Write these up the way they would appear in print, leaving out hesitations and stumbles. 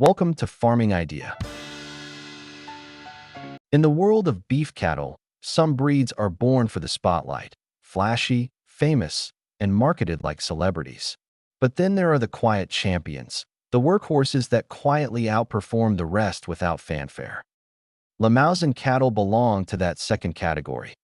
Welcome to Farming Idea. In the world of beef cattle, some breeds are born for the spotlight, flashy, famous, and marketed like celebrities. But then there are the quiet champions, the workhorses that quietly outperform the rest without fanfare. Limousin cattle belong to that second category.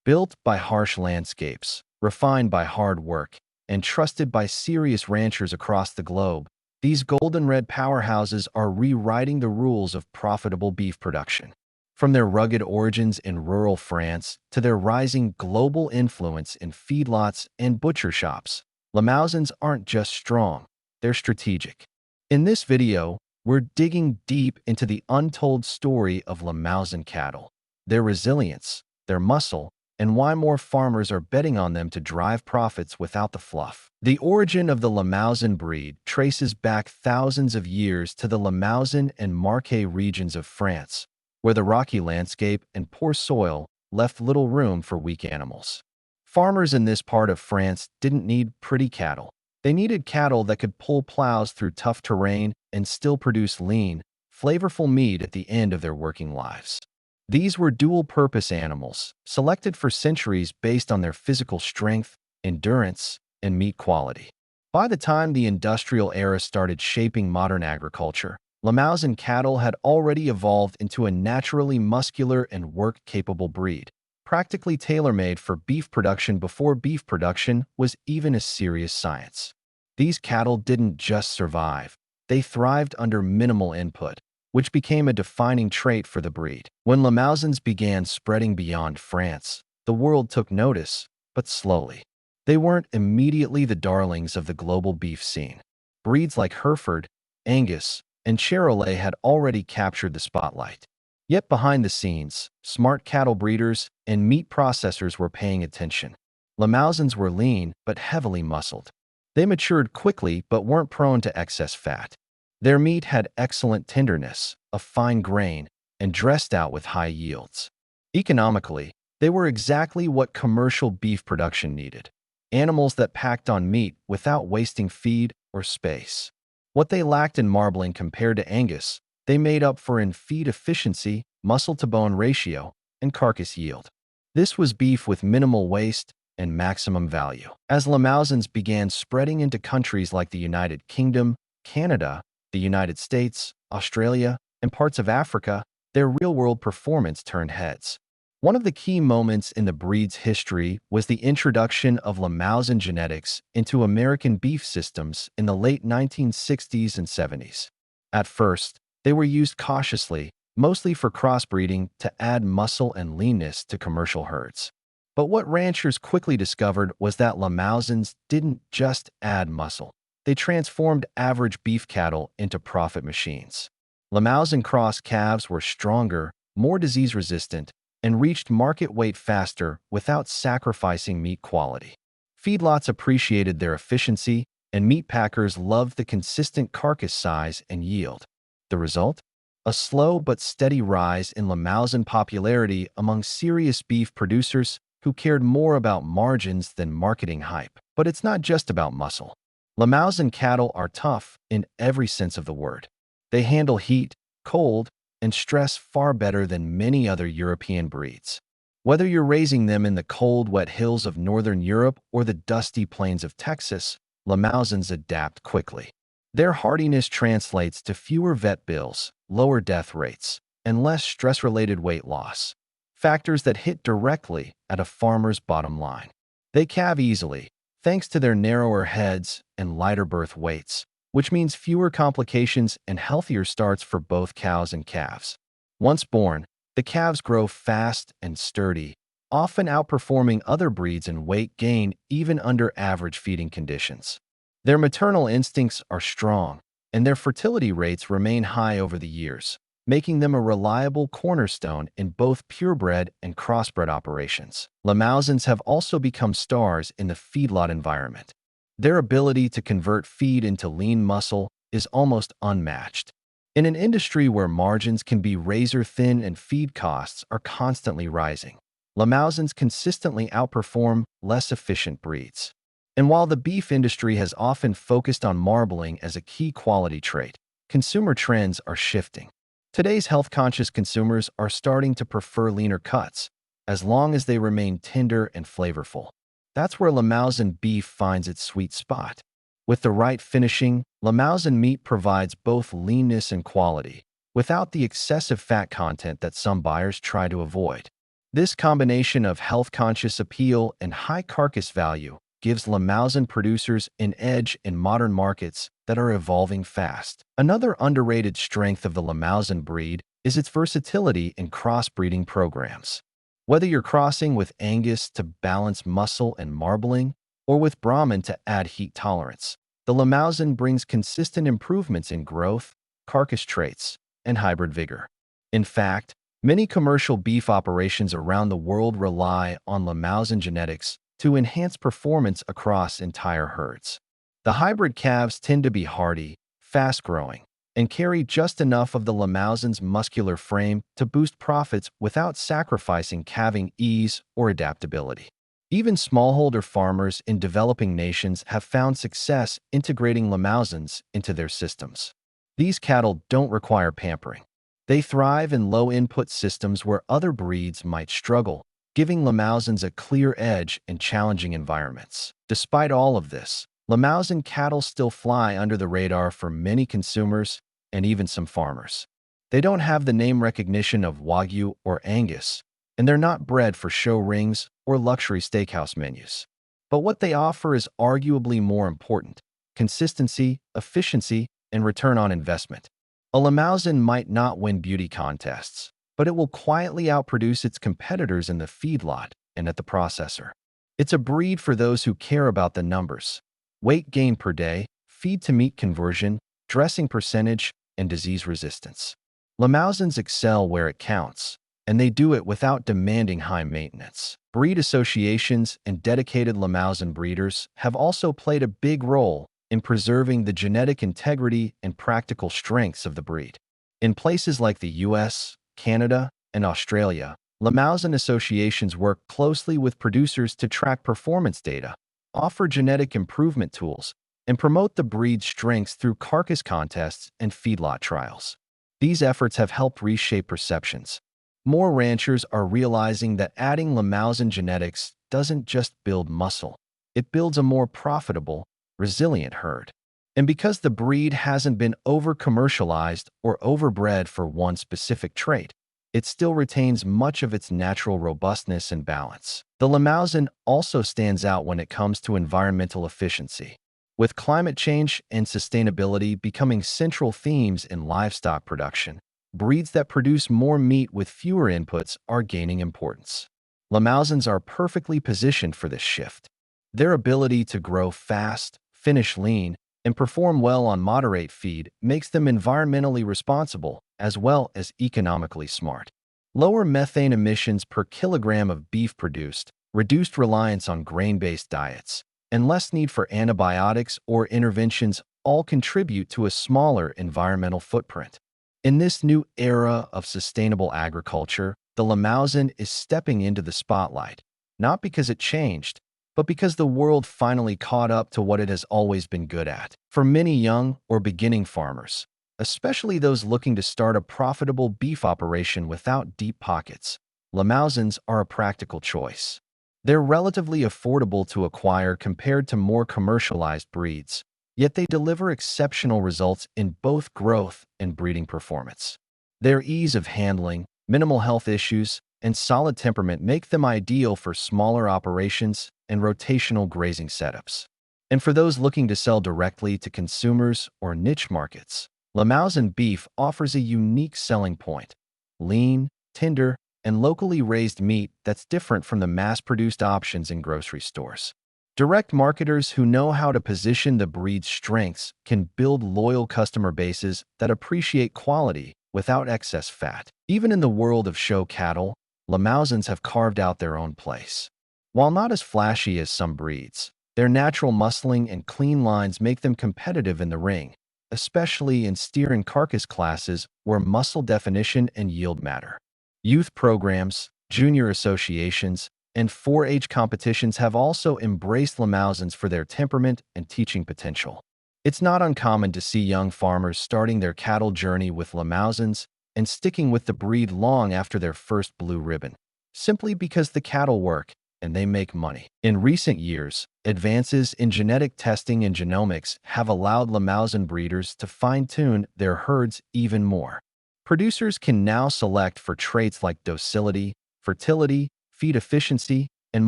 Built by harsh landscapes, refined by hard work, and trusted by serious ranchers across the globe, these golden red powerhouses are rewriting the rules of profitable beef production. From their rugged origins in rural France to their rising global influence in feedlots and butcher shops, Limousins aren't just strong, they're strategic. In this video, we're digging deep into the untold story of Limousin cattle, their resilience, their muscle, and why more farmers are betting on them to drive profits without the fluff. The origin of the Limousin breed traces back thousands of years to the Limousin and Marche regions of France, where the rocky landscape and poor soil left little room for weak animals. Farmers in this part of France didn't need pretty cattle. They needed cattle that could pull plows through tough terrain and still produce lean, flavorful meat at the end of their working lives. These were dual-purpose animals, selected for centuries based on their physical strength, endurance, and meat quality. By the time the industrial era started shaping modern agriculture, Limousin cattle had already evolved into a naturally muscular and work-capable breed, practically tailor-made for beef production before beef production was even a serious science. These cattle didn't just survive, they thrived under minimal input, which became a defining trait for the breed. When Limousins began spreading beyond France, the world took notice, but slowly. They weren't immediately the darlings of the global beef scene. Breeds like Hereford, Angus, and Charolais had already captured the spotlight. Yet behind the scenes, smart cattle breeders and meat processors were paying attention. Limousins were lean but heavily muscled. They matured quickly but weren't prone to excess fat. Their meat had excellent tenderness, a fine grain, and dressed out with high yields. Economically, they were exactly what commercial beef production needed. Animals that packed on meat without wasting feed or space. What they lacked in marbling compared to Angus, they made up for in feed efficiency, muscle-to-bone ratio, and carcass yield. This was beef with minimal waste and maximum value. As Limousins began spreading into countries like the United Kingdom, Canada, the United States, Australia, and parts of Africa, their real-world performance turned heads. One of the key moments in the breed's history was the introduction of Limousin genetics into American beef systems in the late 1960s and 70s. At first, they were used cautiously, mostly for crossbreeding to add muscle and leanness to commercial herds. But what ranchers quickly discovered was that Limousins didn't just add muscle. They transformed average beef cattle into profit machines. Limousin cross calves were stronger, more disease-resistant, and reached market weight faster without sacrificing meat quality. Feedlots appreciated their efficiency, and meat packers loved the consistent carcass size and yield. The result? A slow but steady rise in Limousin popularity among serious beef producers who cared more about margins than marketing hype. But it's not just about muscle. Limousin cattle are tough in every sense of the word. They handle heat, cold, and stress far better than many other European breeds. Whether you're raising them in the cold, wet hills of northern Europe or the dusty plains of Texas, Limousins adapt quickly. Their hardiness translates to fewer vet bills, lower death rates, and less stress-related weight loss, factors that hit directly at a farmer's bottom line. They calve easily, thanks to their narrower heads and lighter birth weights, which means fewer complications and healthier starts for both cows and calves. Once born, the calves grow fast and sturdy, often outperforming other breeds in weight gain even under average feeding conditions. Their maternal instincts are strong, and their fertility rates remain high over the years, making them a reliable cornerstone in both purebred and crossbred operations. Limousins have also become stars in the feedlot environment. Their ability to convert feed into lean muscle is almost unmatched. In an industry where margins can be razor-thin and feed costs are constantly rising, Limousins consistently outperform less efficient breeds. And while the beef industry has often focused on marbling as a key quality trait, consumer trends are shifting. Today's health-conscious consumers are starting to prefer leaner cuts, as long as they remain tender and flavorful. That's where Limousin beef finds its sweet spot. With the right finishing, Limousin meat provides both leanness and quality, without the excessive fat content that some buyers try to avoid. This combination of health-conscious appeal and high carcass value gives Limousin producers an edge in modern markets that are evolving fast. Another underrated strength of the Limousin breed is its versatility in crossbreeding programs. Whether you're crossing with Angus to balance muscle and marbling, or with Brahman to add heat tolerance, the Limousin brings consistent improvements in growth, carcass traits, and hybrid vigor. In fact, many commercial beef operations around the world rely on Limousin genetics to enhance performance across entire herds. The hybrid calves tend to be hardy, fast-growing, and carry just enough of the Limousin's muscular frame to boost profits without sacrificing calving ease or adaptability. Even smallholder farmers in developing nations have found success integrating Limousins into their systems. These cattle don't require pampering. They thrive in low-input systems where other breeds might struggle, giving Limousins a clear edge in challenging environments. Despite all of this, Limousin cattle still fly under the radar for many consumers and even some farmers. They don't have the name recognition of Wagyu or Angus, and they're not bred for show rings or luxury steakhouse menus. But what they offer is arguably more important: consistency, efficiency, and return on investment. A Limousin might not win beauty contests, but it will quietly outproduce its competitors in the feedlot and at the processor. It's a breed for those who care about the numbers: weight gain per day, feed-to-meat conversion, dressing percentage, and disease resistance. Limousins excel where it counts, and they do it without demanding high maintenance. Breed associations and dedicated Limousin breeders have also played a big role in preserving the genetic integrity and practical strengths of the breed. In places like the US, Canada, and Australia, Limousin associations work closely with producers to track performance data, offer genetic improvement tools, and promote the breed's strengths through carcass contests and feedlot trials. These efforts have helped reshape perceptions. More ranchers are realizing that adding Limousin genetics doesn't just build muscle, it builds a more profitable, resilient herd. And because the breed hasn't been over-commercialized or overbred for one specific trait, it still retains much of its natural robustness and balance. The Limousin also stands out when it comes to environmental efficiency. With climate change and sustainability becoming central themes in livestock production, breeds that produce more meat with fewer inputs are gaining importance. Limousins are perfectly positioned for this shift. Their ability to grow fast, finish lean, and perform well on moderate feed makes them environmentally responsible as well as economically smart. Lower methane emissions per kilogram of beef produced, reduced reliance on grain-based diets, and less need for antibiotics or interventions all contribute to a smaller environmental footprint. In this new era of sustainable agriculture, the Limousin is stepping into the spotlight, not because it changed, but because the world finally caught up to what it has always been good at. For many young or beginning farmers, especially those looking to start a profitable beef operation without deep pockets, Limousins are a practical choice. They're relatively affordable to acquire compared to more commercialized breeds, yet they deliver exceptional results in both growth and breeding performance. Their ease of handling, minimal health issues, and solid temperament make them ideal for smaller operations and rotational grazing setups. And for those looking to sell directly to consumers or niche markets, Limousin beef offers a unique selling point: lean, tender, and locally raised meat that's different from the mass-produced options in grocery stores. Direct marketers who know how to position the breed's strengths can build loyal customer bases that appreciate quality without excess fat. Even in the world of show cattle, Limousins have carved out their own place. While not as flashy as some breeds, their natural muscling and clean lines make them competitive in the ring, especially in steer and carcass classes where muscle definition and yield matter. Youth programs, junior associations, and 4-H competitions have also embraced Limousins for their temperament and teaching potential. It's not uncommon to see young farmers starting their cattle journey with Limousins and sticking with the breed long after their first blue ribbon, simply because the cattle work and they make money. In recent years, advances in genetic testing and genomics have allowed Limousin breeders to fine-tune their herds even more. Producers can now select for traits like docility, fertility, feed efficiency, and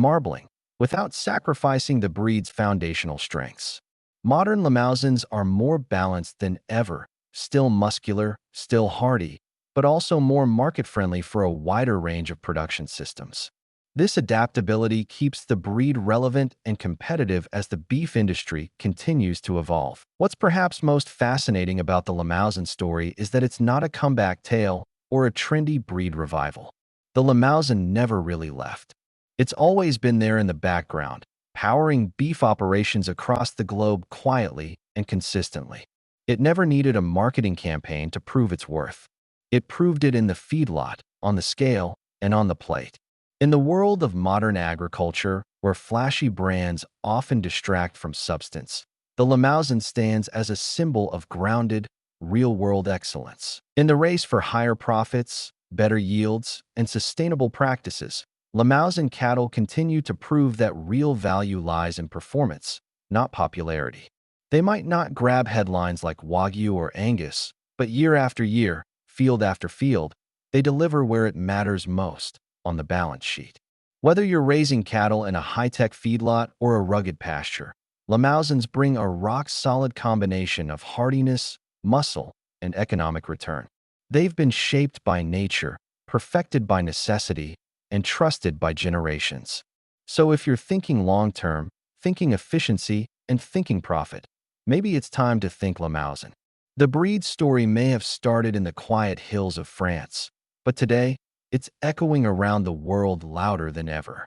marbling, without sacrificing the breed's foundational strengths. Modern Limousins are more balanced than ever, still muscular, still hardy, but also more market-friendly for a wider range of production systems. This adaptability keeps the breed relevant and competitive as the beef industry continues to evolve. What's perhaps most fascinating about the Limousin story is that it's not a comeback tale or a trendy breed revival. The Limousin never really left. It's always been there in the background, powering beef operations across the globe quietly and consistently. It never needed a marketing campaign to prove its worth. It proved it in the feedlot, on the scale, and on the plate. In the world of modern agriculture, where flashy brands often distract from substance, the Limousin stands as a symbol of grounded, real-world excellence. In the race for higher profits, better yields, and sustainable practices, Limousin cattle continue to prove that real value lies in performance, not popularity. They might not grab headlines like Wagyu or Angus, but year after year, field after field, they deliver where it matters most, on the balance sheet. Whether you're raising cattle in a high-tech feedlot or a rugged pasture, Limousins bring a rock-solid combination of hardiness, muscle, and economic return. They've been shaped by nature, perfected by necessity, and trusted by generations. So if you're thinking long-term, thinking efficiency, and thinking profit, maybe it's time to think Limousin. The breed story may have started in the quiet hills of France, but today, it's echoing around the world louder than ever.